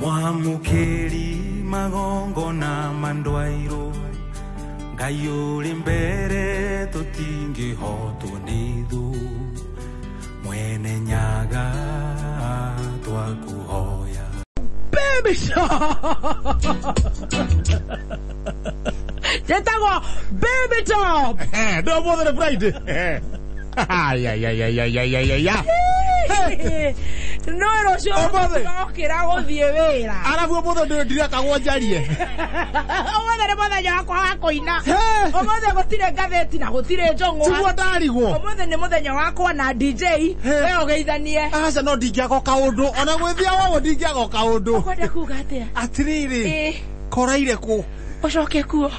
Mwamukeri magongo na mandwairo Ngayuri mbere tutingi hotu nidu Mwene nyaga twakuhoya Baby Jetago baby top. Don't bother the Friday. No ero sho. No kira gothie wira. Arabu bother ndira kagwanjarie. Omothe ne mothe yakwa koina. Omothe gutire gatheti na gutire njongo. Tigwa ndarigwo. Omothe ne muthenya wakwa na DJ. We ogeithanie. Aca no ndingiago kaundu. Ona gwithia wo ndingiago kaundu. Ukwenda kuga atia? Atiriri. Koraire ku. Ucoke kuo.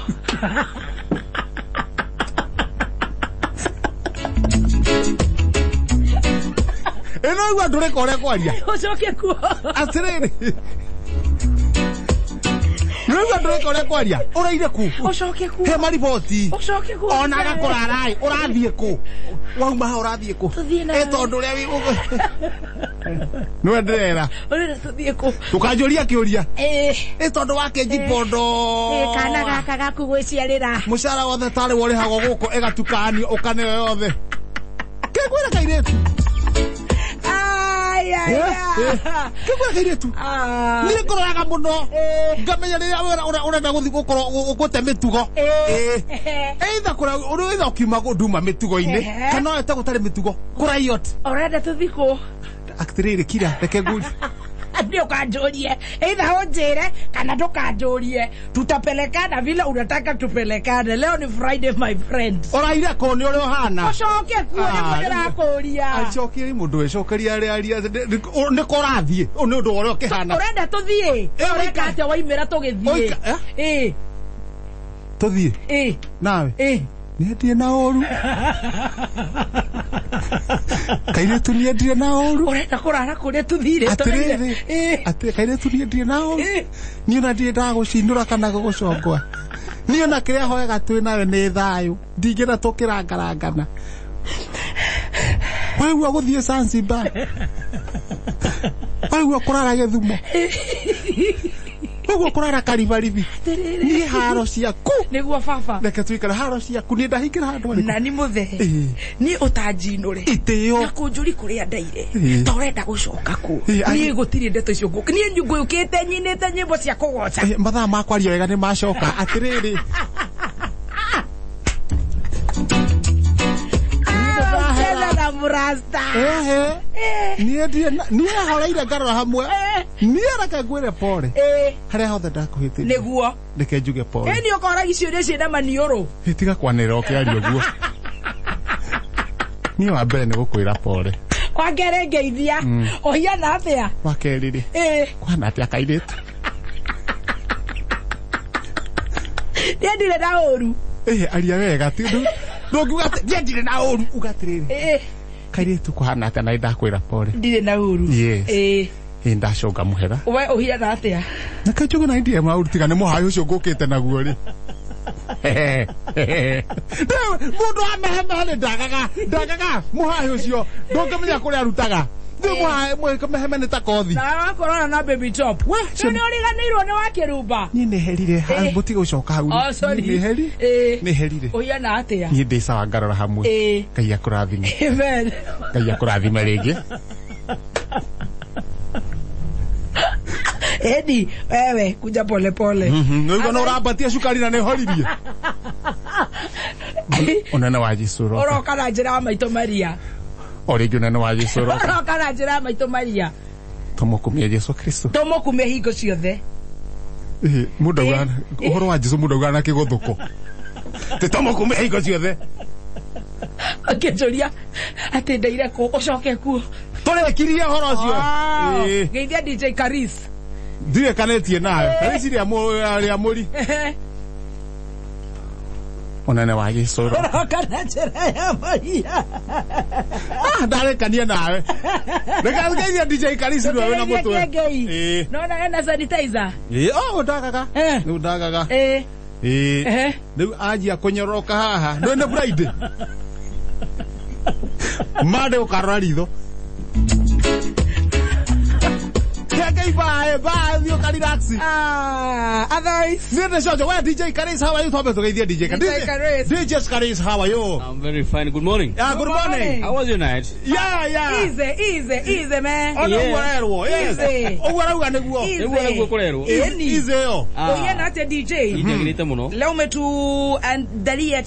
Eno igwa ndure kore kwaria. Ucoke kuo. Atiriri. Nũgwa ndure kore kwaria. Ũraire ku. Ucoke kuo. He mariboti. Ucoke kuo. Ona gakorarai. Ũrathie ku. Wauma ha ũrathie ku. Tondu ria wi no ndrera. Ore tuthie ku. Tukanjuria kiuria. Tondu wake jipondo. Kana gaka gakugwiciarira. Mucara wothe tari wori hago guko egatukanio ukane yothe. Kegwira kairetu. Kegwira kairetu. Ni ngororaga muno. Ngamenya riria urenda guthi gukoro gute mitugo. Either kura urenda kiuma guduma mitugo-ini kana wete gutari mitugo. Kura yot. Urenda tuthiko. Aktiriri kira reke guri. Ndio kanjorie. Either unjire kana ndukanjorie. Tutapelekana vile unataka tupelekane. Leo ni Friday my friends. Oraire ko ni uri ohana. Ucoke kuo ni ndira kuria. Acokie mundu ecokeria aria ni korathie. Ni undu uri okihana. Urenda tuthie. Ureka atia waimira tugithie. Tuthie. Nawe. Niendie na oru. Kairetu niendie na oru. Urenda kurara kuria tuthire. Ati kairetu niendie na oru. Ni ona ndie ndagucindura kana gucongwa. Ni ona kiria hoega twi nawe ni thayu. Ndingena tukirangarangana. Waigua guthie Zanzibar. Waigua kurara Githumo. Waigua kurara Karivarivi. Ni haro ciaku. Niguo baba. Reke tuikare haro ciaku ni ndahikira handu ari. Na ni muthe. Ni utanjinure. Itio. Na kunjuri kuria ndaire. Torenda gucoka ku. Ni gutiri ndeto icio nguki. Ni njugukite nyinite nyimbo cia kugoca. Mathaa makwa rio wega ni macoka. Atiriri. Murasta. Ni ahoreire ngarora hamwe. Ni araka ngwire pore. Haria hothe ndakuhite. Niguo. Reke njuge pore. Ni ukoraga ciuria ciina maniuru. Tiga kwanira okiario guo. Ni wa mbere ni gukwira pore. Kwa ngere ngeithia. Ohiana atia. Wakeriri. Kwana atia kairetu. Ndire na oru. Aria wega tindu. Ndugiuga ndire na oru ugatiriri. Kairetu kuhana atia na ndakwira pore. Ndire na oru. Yes. Ndacunga muhera. We uhiana atia. Nakajuga na ndie mauru tigane muhayo ucio ngukite naguo ri. Mundu amehemene ndagaga muhayo ucio ndongamenya kuria arutaga. Mwe ta kothi. Na wakorona na baby top. Ni uriganirwo ni wakirumba. Ni neherire muti gucoka hau. Ni heri. Ni herire. Uhiana atia. Ni ndisa wangarora hamwe. Ngai akurathime. Amen. Ngai akurathime ringi. Edi, wewe kuja pole pole. Ndio na urabatia sukari na nehoririe. Onana wa Jesuro. Oroka na njira maito Maria. Origi onana wa Jesuro. Oroka na njira maito Maria. Tomokumia Yesu Kristo. Tomokumia hingo ciothe. Mudaugana, uhoro wa Jesu mudaugana kigothuko. Te tomokumia hingo ciothe. Akejoria ati ndaire ku ucoke ku. Turekirie horo cio. Geithia DJ Karis. Ndire kanetie nawe. Karis ria muri. Onana wa Jesuro. Kana njira ya Maria. Ndare kania nawe. Reka geithia DJ Karis nawe na mutwe. No na sanitizer. Ndagaga. Ndagaga. Riu ajia kunyoroka haha. Ndone Friday. Made ukarora ritho. bye you can relax. Otherwise. Where DJ Karis, how are you? DJ Karis, how are you? I'm very fine. Good morning. Yeah, good morning. How was your night? Yeah. Easy, man. Oh, no, yes. Easy. Oye na te DJ. Leo umetuandalia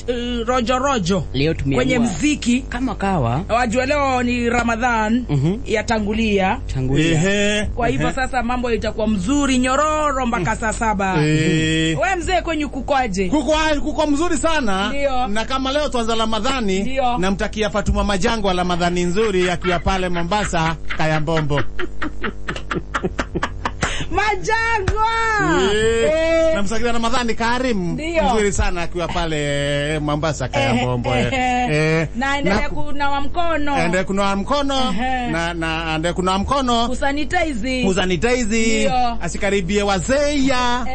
rojo. Leo tumeamua kwenye mziki kama kawa. Wajua leo ni Ramadhan yatangulia. Kwa hivyo sasa mambo itakuwa mzuri nyororo mpaka saa 7. Wewe mzee kwenyu kukoaje? Kuko mzuri sana. Ndiyo. Na kama leo tuanza Ramadhani, namtakia Fatuma Majango Ramadhani nzuri akiwa pale Mombasa Kayambombo. Majangwa. Namsakia Ramadhani Karim nzuri sana akiwa pale Mombasa Kayambombo. Na endelea kunawa mkono. Endelea kunawa mkono na endelea kunawa mkono. Kusanitize. Asikaribie wazeya.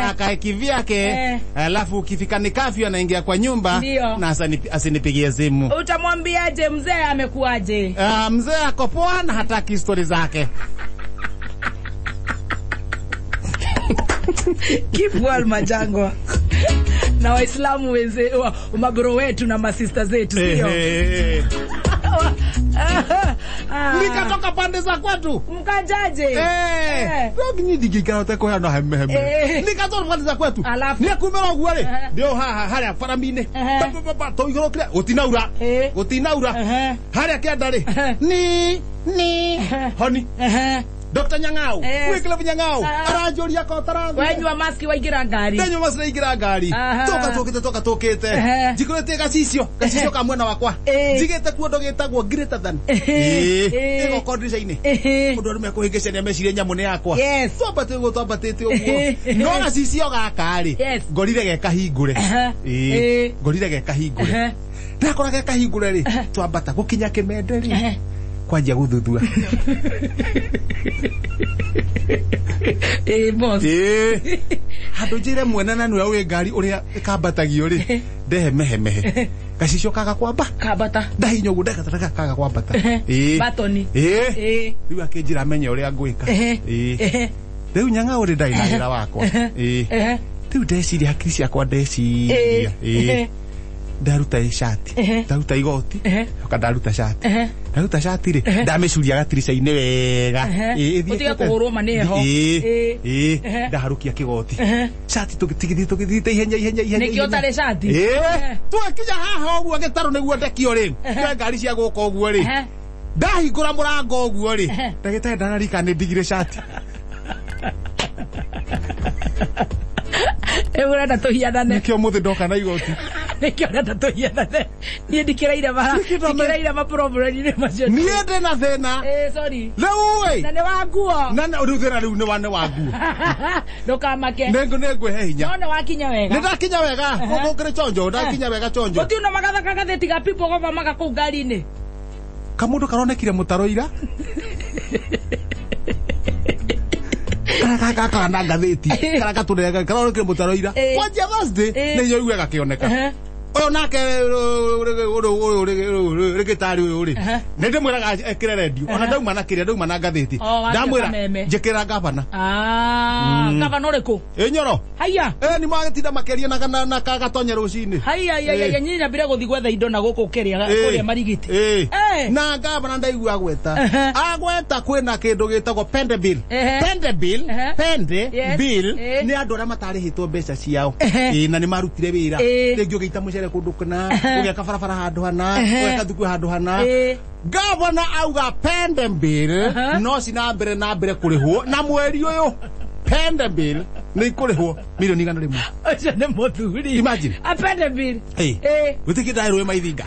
Akae kivyake. Alafu ukifika ni kafyu anaingia kwa nyumba na asinipigie simu. Utamwambiaje mzee amekuaje? Mzee ako poa na hataki story zake. Keep well Majangwa. Na Waislamu weze magoro wetu na masista zetu sio. Nikatoka pande za kwetu. Mkajaje? Ndio digika utako na hemme. Nikatoka pande za kwetu. Nikumera gwale. Ndio haria faramine. To igoro kile utinaura. Haria kiandare. Ni honey. Dr. Nyang'au, wikile Nyang'au, arajori yako tarangu. Wenywa maski waigira ngari. Toka tokete. Jikurete gasisio kamwena wakwa. Jigete kuondo getagwo greater than. Ego kodrisha ine. Mundu rume kuhigicania meciria nyamune yakwa. Twambatite uguo. No gasisio gakari. Ngorire gekahingure. Ngorire gekahingure. Ndakora gekahingure ri. Twambata gukinya Kimende ri. Kwanja guthuthua. Boss. Hado jire mwenana nwe we ngari uria kambatagio ri ndehe mehe gacicio kaga kwamba kabata ndahinyo gudeka tataka kaga kwambata batoni riu akinjira menye uria ngwika riu Nyang'au uri ndainahira wakwa riu ndeciria hakiri ciakwa ndeciria ndaruta shati ndaruta igoti ndaruta shati ndaruta shati ri ndamecuria gatirica-ini wega utiga kugurwo maneho ndaharukia kigoti shati tugithite ihenya nikio tare shati twakinya haha uguo gitaro niguo ndekio ri ngari cia guka uguo ri ndahingura murango uguo ri ndagite ndararika ni ndigire shati Eura na tohianane nikio muthi ndoka na igoti nikio na tohianane ni ndikiraire ma problem ni macio ni ende na thena sorry leo we na ne wanguo na uri thena riu ni wane wanguo ndokamake ngwe he hinya none wakinya wega ndakinya wega ngokire chonjo ndakinya wega chonjo uti una magatha gatheti ga people gova maga ku ngari-ini kamundu karonekire mutaro ira kaka na gatheti kaka turega karonekire mutaro ira kwanja Thursday ni yo igwega kioneka oyo nake regitari uri nende mwiraga ekire radio ona ndauma na kiria ndauma na gatheti ndamwira njekera gavana gavana uriku Nyoro haya ni magatinda makeria na kagatonye rucini haya nyina bire guthi gwetha indo na guku kiria kuria marigiti na gavana ndaigua agweta kwina kindu gitagwo pende bill ni andu aria matarihitwo mbeca ciao na ni marutire wira ringi ugeita mucere kundu kana ugeka barabara handu hana ugeka thuku handu hana gavana auga pende bill no sina mbere kurihwo na mweri uyu pende bill ni kurihwo milioni 100 acha ne muthuri imagine a pende bill utikidairu maithinga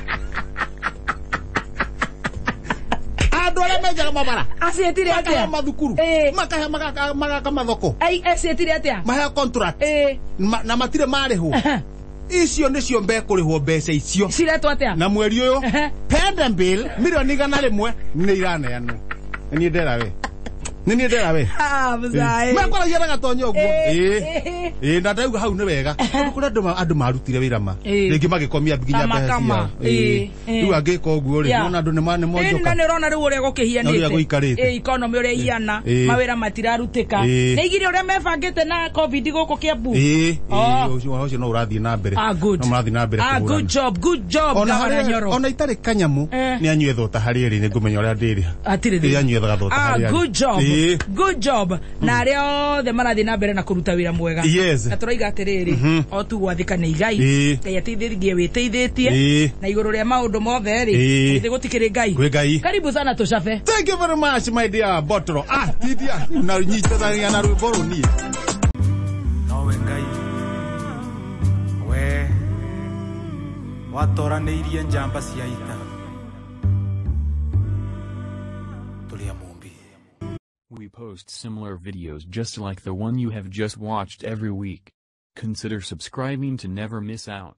adole meja mabara asietire atia mathukuru makahe mathoko asietire atia mahe contract na matire marihwo icio nicio mbe kurihwo mbeca icio ciretwo atia na mweri uyu pende bill milioni 100 ni iraneanwo ni ndera we Nini ndera we? Mzai. Mekora yera gatonyo guo. Na ndauga hau ni wega. Kuri andu marutire wira ma. Ringi magikomia nginya mbeca. Riu angika uguo ri nona andu ni mane mojoka. Ni rona riu uria gukihianite. Economy uria iana mawira matirarutika. Ni igire uria mebangite na covid guku Kiambu. Ucio no urathie na mbere. No murathie na mbere. Good job, good job. Ona itari kanyamu ni anyue thota hari ri ni ngumenya uria ndiri. Atiri anyue thota hari. Good job. Good job. Na aria othe marathie na mbere na kuruta wira mwega. Na turaiga atiriri o tu gwathika ni Ngai. Ngai ateithĩrĩrie wĩteithĩtie na igũrũ rĩa maũndũ mothe ri ithe gũtikĩrĩ Ngai. Karibu sana tushafe. Thank you very much my dear Botro. Tidia na nyitithania na rwĩmbo rũni. Nowe Ngai we watoranĩirie njamba cia ita. We post similar videos just like the one you have just watched every week. Consider subscribing to never miss out.